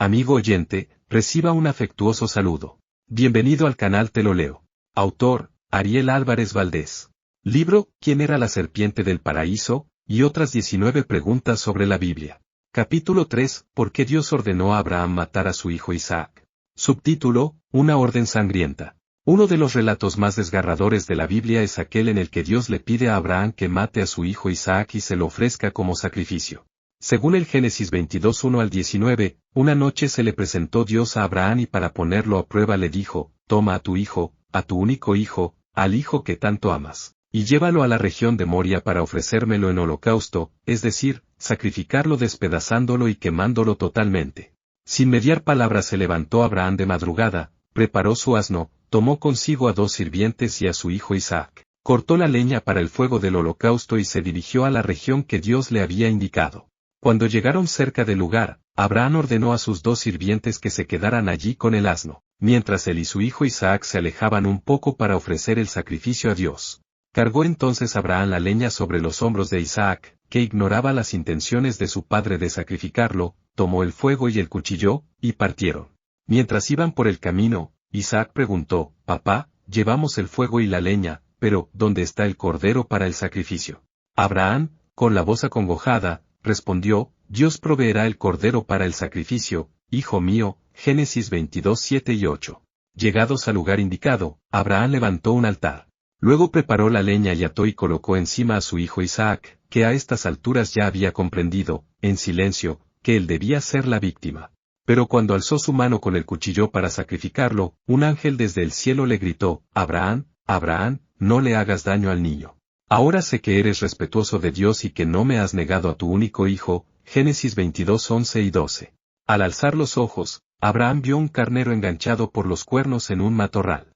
Amigo oyente, reciba un afectuoso saludo. Bienvenido al canal Te lo leo. Autor, Ariel Álvarez Valdés. Libro, ¿Quién era la serpiente del paraíso? Y otras 19 preguntas sobre la Biblia. Capítulo 3, ¿por qué Dios ordenó a Abraham matar a su hijo Isaac? Subtítulo, una orden sangrienta. Uno de los relatos más desgarradores de la Biblia es aquel en el que Dios le pide a Abraham que mate a su hijo Isaac y se lo ofrezca como sacrificio. Según el Génesis 22, 1 al 19, una noche se le presentó Dios a Abraham y para ponerlo a prueba le dijo, toma a tu hijo, a tu único hijo, al hijo que tanto amas, y llévalo a la región de Moria para ofrecérmelo en holocausto, es decir, sacrificarlo despedazándolo y quemándolo totalmente. Sin mediar palabra se levantó Abraham de madrugada, preparó su asno, tomó consigo a 2 sirvientes y a su hijo Isaac, cortó la leña para el fuego del holocausto y se dirigió a la región que Dios le había indicado. Cuando llegaron cerca del lugar, Abraham ordenó a sus 2 sirvientes que se quedaran allí con el asno, mientras él y su hijo Isaac se alejaban un poco para ofrecer el sacrificio a Dios. Cargó entonces Abraham la leña sobre los hombros de Isaac, que ignoraba las intenciones de su padre de sacrificarlo, tomó el fuego y el cuchillo, y partieron. Mientras iban por el camino, Isaac preguntó, «Papá, llevamos el fuego y la leña, pero ¿dónde está el cordero para el sacrificio?» Abraham, con la voz acongojada, respondió, Dios proveerá el cordero para el sacrificio, hijo mío, Génesis 22, 7 y 8. Llegados al lugar indicado, Abraham levantó un altar. Luego preparó la leña y ató y colocó encima a su hijo Isaac, que a estas alturas ya había comprendido, en silencio, que él debía ser la víctima. Pero cuando alzó su mano con el cuchillo para sacrificarlo, un ángel desde el cielo le gritó, Abraham, Abraham, no le hagas daño al niño. Ahora sé que eres respetuoso de Dios y que no me has negado a tu único hijo, Génesis 22, 11 y 12. Al alzar los ojos, Abraham vio un carnero enganchado por los cuernos en un matorral.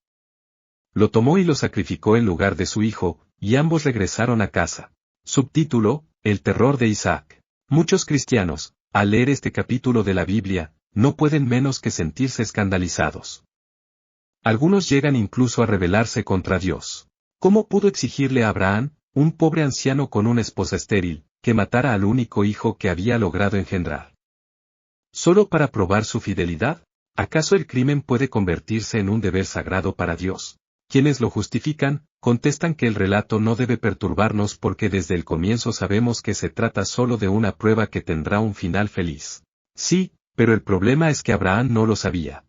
Lo tomó y lo sacrificó en lugar de su hijo, y ambos regresaron a casa. Subtítulo, El terror de Isaac. Muchos cristianos, al leer este capítulo de la Biblia, no pueden menos que sentirse escandalizados. Algunos llegan incluso a rebelarse contra Dios. ¿Cómo pudo exigirle a Abraham, un pobre anciano con una esposa estéril, que matara al único hijo que había logrado engendrar? ¿Solo para probar su fidelidad? ¿Acaso el crimen puede convertirse en un deber sagrado para Dios? Quienes lo justifican, contestan que el relato no debe perturbarnos porque desde el comienzo sabemos que se trata solo de una prueba que tendrá un final feliz. Sí, pero el problema es que Abraham no lo sabía.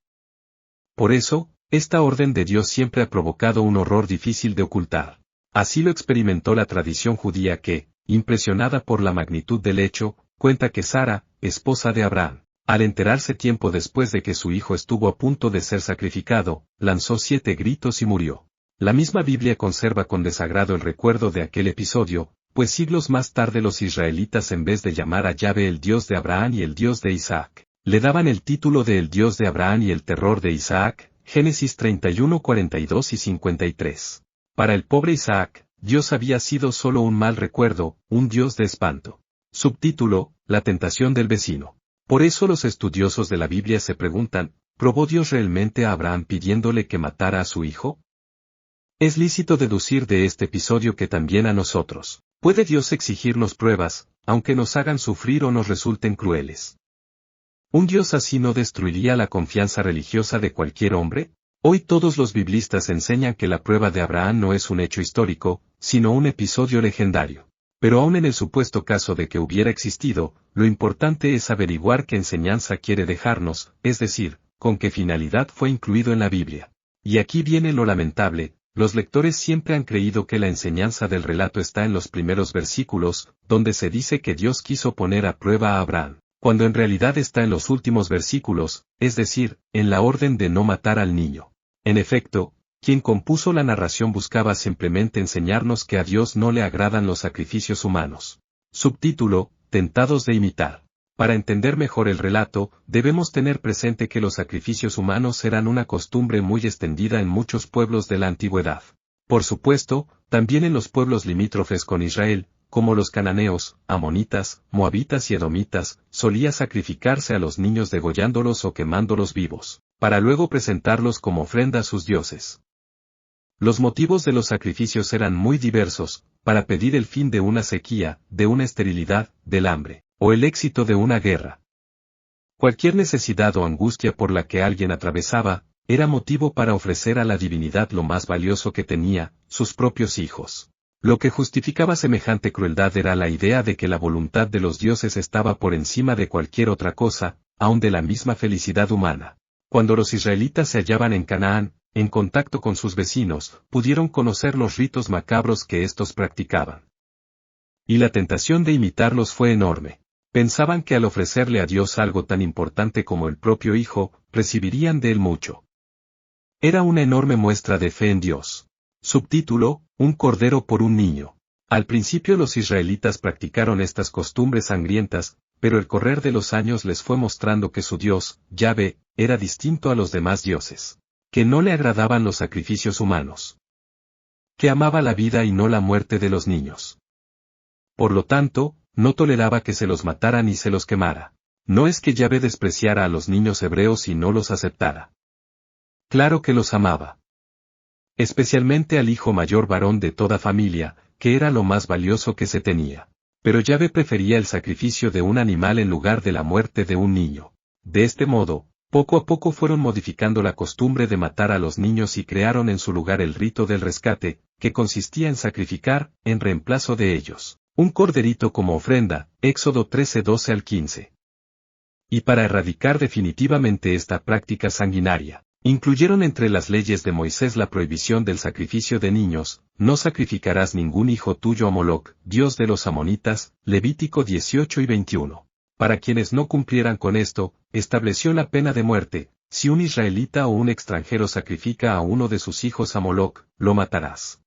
Por eso, esta orden de Dios siempre ha provocado un horror difícil de ocultar. Así lo experimentó la tradición judía que, impresionada por la magnitud del hecho, cuenta que Sara, esposa de Abraham, al enterarse tiempo después de que su hijo estuvo a punto de ser sacrificado, lanzó 7 gritos y murió. La misma Biblia conserva con desagrado el recuerdo de aquel episodio, pues siglos más tarde los israelitas en vez de llamar a Yahvé el Dios de Abraham y el Dios de Isaac, le daban el título de el Dios de Abraham y el terror de Isaac, Génesis 31, 42 y 53. Para el pobre Isaac, Dios había sido solo un mal recuerdo, un Dios de espanto. Subtítulo, La tentación del vecino. Por eso los estudiosos de la Biblia se preguntan, ¿probó Dios realmente a Abraham pidiéndole que matara a su hijo? Es lícito deducir de este episodio que también a nosotros, ¿puede Dios exigirnos pruebas, aunque nos hagan sufrir o nos resulten crueles? ¿Un Dios así no destruiría la confianza religiosa de cualquier hombre? Hoy todos los biblistas enseñan que la prueba de Abraham no es un hecho histórico, sino un episodio legendario. Pero aun en el supuesto caso de que hubiera existido, lo importante es averiguar qué enseñanza quiere dejarnos, es decir, con qué finalidad fue incluido en la Biblia. Y aquí viene lo lamentable, los lectores siempre han creído que la enseñanza del relato está en los primeros versículos, donde se dice que Dios quiso poner a prueba a Abraham, cuando en realidad está en los últimos versículos, es decir, en la orden de no matar al niño. En efecto, quien compuso la narración buscaba simplemente enseñarnos que a Dios no le agradan los sacrificios humanos. Subtítulo, Tentados de imitar. Para entender mejor el relato, debemos tener presente que los sacrificios humanos eran una costumbre muy extendida en muchos pueblos de la antigüedad. Por supuesto, también en los pueblos limítrofes con Israel, como los cananeos, amonitas, moabitas y edomitas, solía sacrificarse a los niños degollándolos o quemándolos vivos, para luego presentarlos como ofrenda a sus dioses. Los motivos de los sacrificios eran muy diversos, para pedir el fin de una sequía, de una esterilidad, del hambre, o el éxito de una guerra. Cualquier necesidad o angustia por la que alguien atravesaba, era motivo para ofrecer a la divinidad lo más valioso que tenía, sus propios hijos. Lo que justificaba semejante crueldad era la idea de que la voluntad de los dioses estaba por encima de cualquier otra cosa, aun de la misma felicidad humana. Cuando los israelitas se hallaban en Canaán, en contacto con sus vecinos, pudieron conocer los ritos macabros que éstos practicaban. Y la tentación de imitarlos fue enorme. Pensaban que al ofrecerle a Dios algo tan importante como el propio Hijo, recibirían de él mucho. Era una enorme muestra de fe en Dios. Subtítulo: Un cordero por un niño. Al principio los israelitas practicaron estas costumbres sangrientas, pero el correr de los años les fue mostrando que su Dios, Yahvé, era distinto a los demás dioses. Que no le agradaban los sacrificios humanos. Que amaba la vida y no la muerte de los niños. Por lo tanto, no toleraba que se los matara ni se los quemara. No es que Yahvé despreciara a los niños hebreos y no los aceptara. Claro que los amaba. Especialmente al hijo mayor varón de toda familia, que era lo más valioso que se tenía. Pero Yahvé prefería el sacrificio de un animal en lugar de la muerte de un niño. De este modo, poco a poco fueron modificando la costumbre de matar a los niños y crearon en su lugar el rito del rescate, que consistía en sacrificar, en reemplazo de ellos, un corderito como ofrenda, Éxodo 13:12 al 15. Y para erradicar definitivamente esta práctica sanguinaria, incluyeron entre las leyes de Moisés la prohibición del sacrificio de niños. No sacrificarás ningún hijo tuyo a Moloc, dios de los amonitas, Levítico 18 y 21. Para quienes no cumplieran con esto, estableció la pena de muerte. Si un israelita o un extranjero sacrifica a uno de sus hijos a Moloc, lo matarás.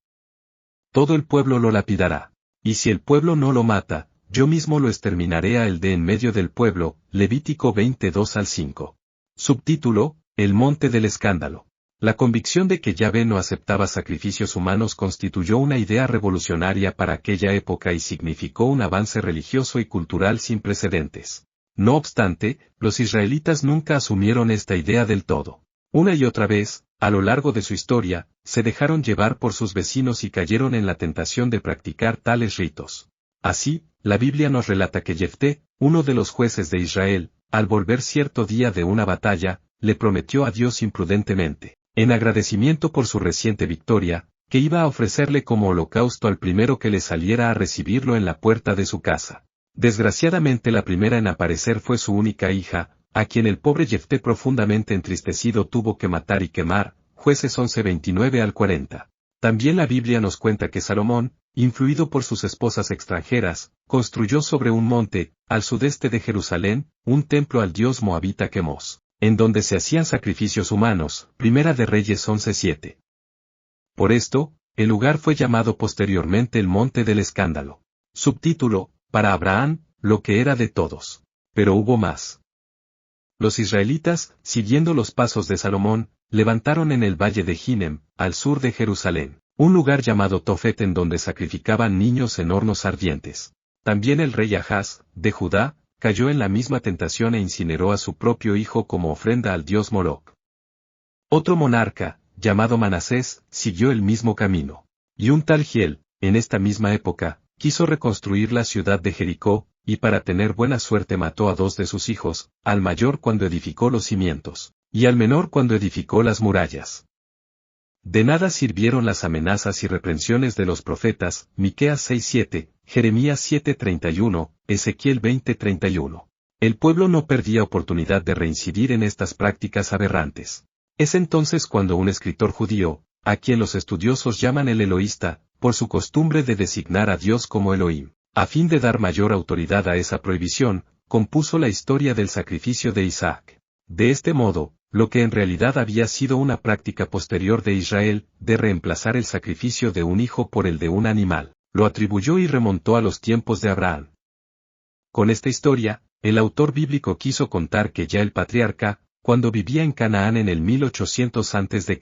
Todo el pueblo lo lapidará. Y si el pueblo no lo mata, yo mismo lo exterminaré a él de en medio del pueblo, Levítico 22 al 5. Subtítulo: El monte del escándalo. La convicción de que Yahvé no aceptaba sacrificios humanos constituyó una idea revolucionaria para aquella época y significó un avance religioso y cultural sin precedentes. No obstante, los israelitas nunca asumieron esta idea del todo. Una y otra vez, a lo largo de su historia, se dejaron llevar por sus vecinos y cayeron en la tentación de practicar tales ritos. Así, la Biblia nos relata que Jefté, uno de los jueces de Israel, al volver cierto día de una batalla, le prometió a Dios imprudentemente, en agradecimiento por su reciente victoria, que iba a ofrecerle como holocausto al primero que le saliera a recibirlo en la puerta de su casa. Desgraciadamente la primera en aparecer fue su única hija, a quien el pobre Jefté profundamente entristecido tuvo que matar y quemar, Jueces 11:29 al 40. También la Biblia nos cuenta que Salomón, influido por sus esposas extranjeras, construyó sobre un monte, al sudeste de Jerusalén, un templo al dios moabita Quemos, en donde se hacían sacrificios humanos. Primera de Reyes 11:7. Por esto, el lugar fue llamado posteriormente el Monte del Escándalo. Subtítulo: Para Abraham, lo que era de todos. Pero hubo más. Los israelitas, siguiendo los pasos de Salomón, levantaron en el valle de Ginem, al sur de Jerusalén, un lugar llamado Tofet en donde sacrificaban niños en hornos ardientes. También el rey Ahaz, de Judá, cayó en la misma tentación e incineró a su propio hijo como ofrenda al dios Moloc. Otro monarca, llamado Manasés, siguió el mismo camino. Y un tal Giel, en esta misma época, quiso reconstruir la ciudad de Jericó, y para tener buena suerte mató a 2 de sus hijos, al mayor cuando edificó los cimientos, y al menor cuando edificó las murallas. De nada sirvieron las amenazas y reprensiones de los profetas, Miqueas 6:7, Jeremías 7:31, Ezequiel 20:31. El pueblo no perdía oportunidad de reincidir en estas prácticas aberrantes. Es entonces cuando un escritor judío, a quien los estudiosos llaman el Eloísta, por su costumbre de designar a Dios como Elohim, a fin de dar mayor autoridad a esa prohibición, compuso la historia del sacrificio de Isaac. De este modo, lo que en realidad había sido una práctica posterior de Israel, de reemplazar el sacrificio de un hijo por el de un animal, lo atribuyó y remontó a los tiempos de Abraham. Con esta historia, el autor bíblico quiso contar que ya el patriarca, cuando vivía en Canaán en el 1800 a.C.,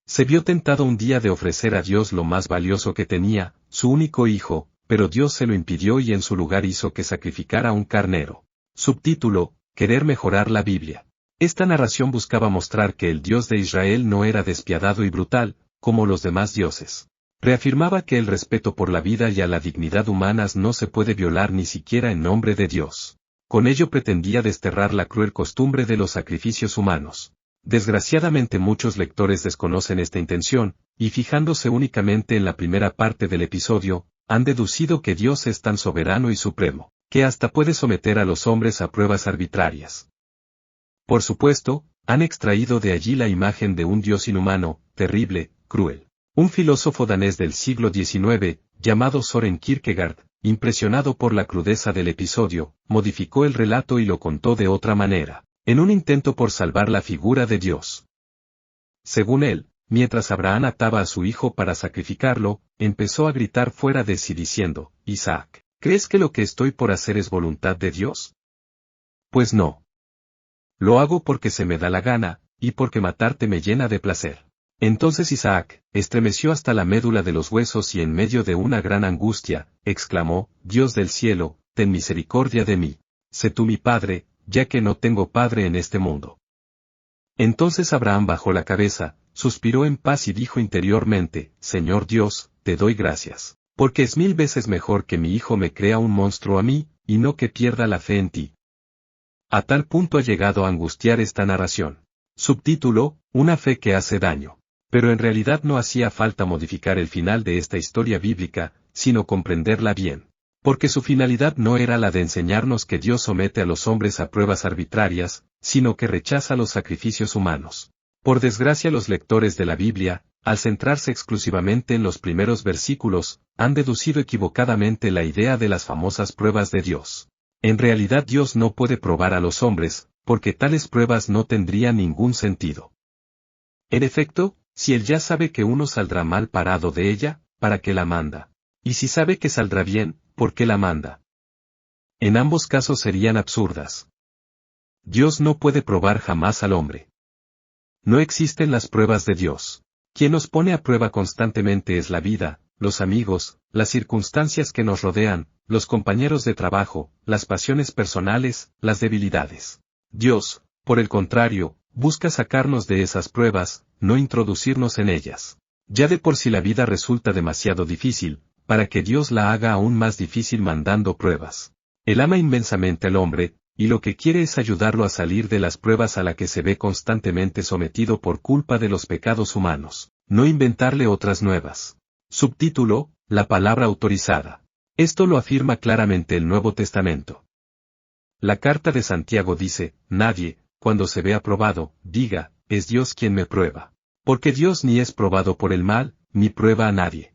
se vio tentado un día de ofrecer a Dios lo más valioso que tenía, su único hijo, pero Dios se lo impidió y en su lugar hizo que sacrificara un carnero. Subtítulo: Querer mejorar la Biblia. Esta narración buscaba mostrar que el Dios de Israel no era despiadado y brutal, como los demás dioses. Reafirmaba que el respeto por la vida y a la dignidad humanas no se puede violar ni siquiera en nombre de Dios. con ello pretendía desterrar la cruel costumbre de los sacrificios humanos. Desgraciadamente muchos lectores desconocen esta intención, y fijándose únicamente en la primera parte del episodio, han deducido que Dios es tan soberano y supremo, que hasta puede someter a los hombres a pruebas arbitrarias. Por supuesto, han extraído de allí la imagen de un Dios inhumano, terrible, cruel. Un filósofo danés del siglo XIX, llamado Søren Kierkegaard, impresionado por la crudeza del episodio, modificó el relato y lo contó de otra manera, en un intento por salvar la figura de Dios. Según él, mientras Abraham ataba a su hijo para sacrificarlo, empezó a gritar fuera de sí diciendo, Isaac, ¿crees que lo que estoy por hacer es voluntad de Dios? Pues no. Lo hago porque se me da la gana, y porque matarte me llena de placer. Entonces Isaac, estremeció hasta la médula de los huesos y en medio de una gran angustia, exclamó, Dios del cielo, ten misericordia de mí. Sé tú mi padre, ya que no tengo padre en este mundo. Entonces Abraham bajó la cabeza, suspiró en paz y dijo interiormente, Señor Dios, te doy gracias, porque es 1000 veces mejor que mi hijo me crea un monstruo a mí, y no que pierda la fe en ti. A tal punto ha llegado a angustiar esta narración. Subtítulo, Una fe que hace daño. Pero en realidad no hacía falta modificar el final de esta historia bíblica, sino comprenderla bien. Porque su finalidad no era la de enseñarnos que Dios somete a los hombres a pruebas arbitrarias, sino que rechaza los sacrificios humanos. Por desgracia los lectores de la Biblia, al centrarse exclusivamente en los primeros versículos, han deducido equivocadamente la idea de las famosas pruebas de Dios. En realidad Dios no puede probar a los hombres, porque tales pruebas no tendrían ningún sentido. En efecto, si Él ya sabe que uno saldrá mal parado de ella, ¿para qué la manda? Y si sabe que saldrá bien, ¿por qué la manda? En ambos casos serían absurdas. Dios no puede probar jamás al hombre. No existen las pruebas de Dios. Quien nos pone a prueba constantemente es la vida, los amigos, las circunstancias que nos rodean, los compañeros de trabajo, las pasiones personales, las debilidades. Dios, por el contrario, busca sacarnos de esas pruebas, no introducirnos en ellas. Ya de por sí la vida resulta demasiado difícil, para que Dios la haga aún más difícil mandando pruebas. Él ama inmensamente al hombre, y lo que quiere es ayudarlo a salir de las pruebas a la que se ve constantemente sometido por culpa de los pecados humanos, no inventarle otras nuevas. Subtítulo, La palabra autorizada. Esto lo afirma claramente el Nuevo Testamento. La carta de Santiago dice, nadie, cuando se vea probado, diga, es Dios quien me prueba. Porque Dios ni es probado por el mal, ni prueba a nadie.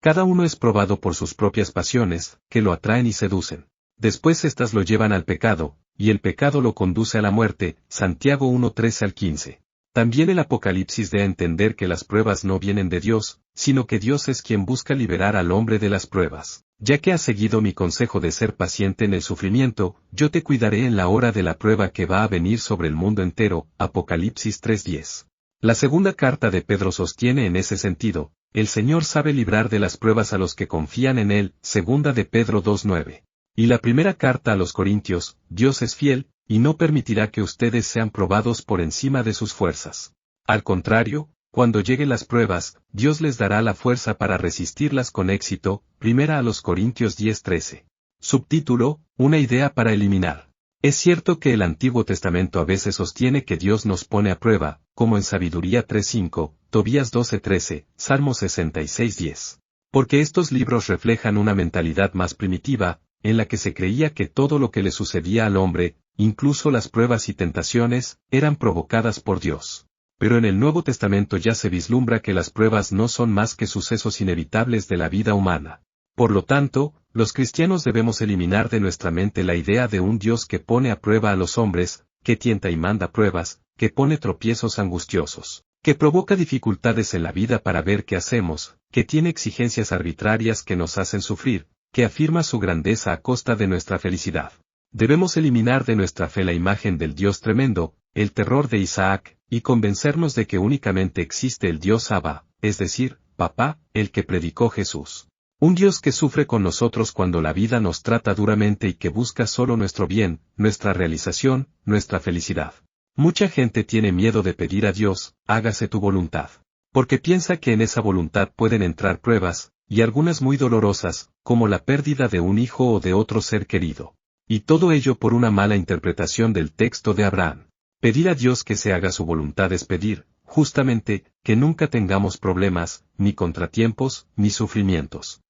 Cada uno es probado por sus propias pasiones, que lo atraen y seducen. Después éstas lo llevan al pecado, y el pecado lo conduce a la muerte, Santiago 1:13 al 15. También el Apocalipsis da a entender que las pruebas no vienen de Dios, sino que Dios es quien busca liberar al hombre de las pruebas. Ya que has seguido mi consejo de ser paciente en el sufrimiento, yo te cuidaré en la hora de la prueba que va a venir sobre el mundo entero, Apocalipsis 3:10. La segunda carta de Pedro sostiene en ese sentido, el Señor sabe librar de las pruebas a los que confían en Él, segunda de Pedro 2:9. Y la primera carta a los Corintios, Dios es fiel, y no permitirá que ustedes sean probados por encima de sus fuerzas. Al contrario, cuando lleguen las pruebas, Dios les dará la fuerza para resistirlas con éxito, primera a los Corintios 10:13. Subtítulo, Una idea para eliminar. Es cierto que el Antiguo Testamento a veces sostiene que Dios nos pone a prueba, como en Sabiduría 3:5, Tobías 12:13, Salmo 66:10. Porque estos libros reflejan una mentalidad más primitiva, en la que se creía que todo lo que le sucedía al hombre, incluso las pruebas y tentaciones, eran provocadas por Dios. Pero en el Nuevo Testamento ya se vislumbra que las pruebas no son más que sucesos inevitables de la vida humana. Por lo tanto, los cristianos debemos eliminar de nuestra mente la idea de un Dios que pone a prueba a los hombres, que tienta y manda pruebas, que pone tropiezos angustiosos, que provoca dificultades en la vida para ver qué hacemos, que tiene exigencias arbitrarias que nos hacen sufrir, que afirma su grandeza a costa de nuestra felicidad. Debemos eliminar de nuestra fe la imagen del Dios tremendo, el terror de Isaac, y convencernos de que únicamente existe el Dios Abba, es decir, Papá, el que predicó Jesús. Un Dios que sufre con nosotros cuando la vida nos trata duramente y que busca solo nuestro bien, nuestra realización, nuestra felicidad. Mucha gente tiene miedo de pedir a Dios, hágase tu voluntad. Porque piensa que en esa voluntad pueden entrar pruebas, y algunas muy dolorosas, como la pérdida de un hijo o de otro ser querido. Y todo ello por una mala interpretación del texto de Abraham. Pedir a Dios que se haga su voluntad es pedir, justamente, que nunca tengamos problemas, ni contratiempos, ni sufrimientos.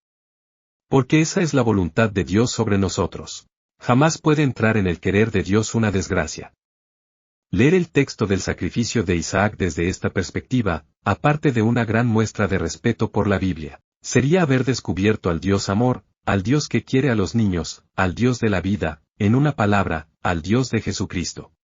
Porque esa es la voluntad de Dios sobre nosotros. Jamás puede entrar en el querer de Dios una desgracia. Leer el texto del sacrificio de Isaac desde esta perspectiva, aparte de una gran muestra de respeto por la Biblia, sería haber descubierto al Dios amor, al Dios que quiere a los niños, al Dios de la vida, en una palabra, al Dios de Jesucristo.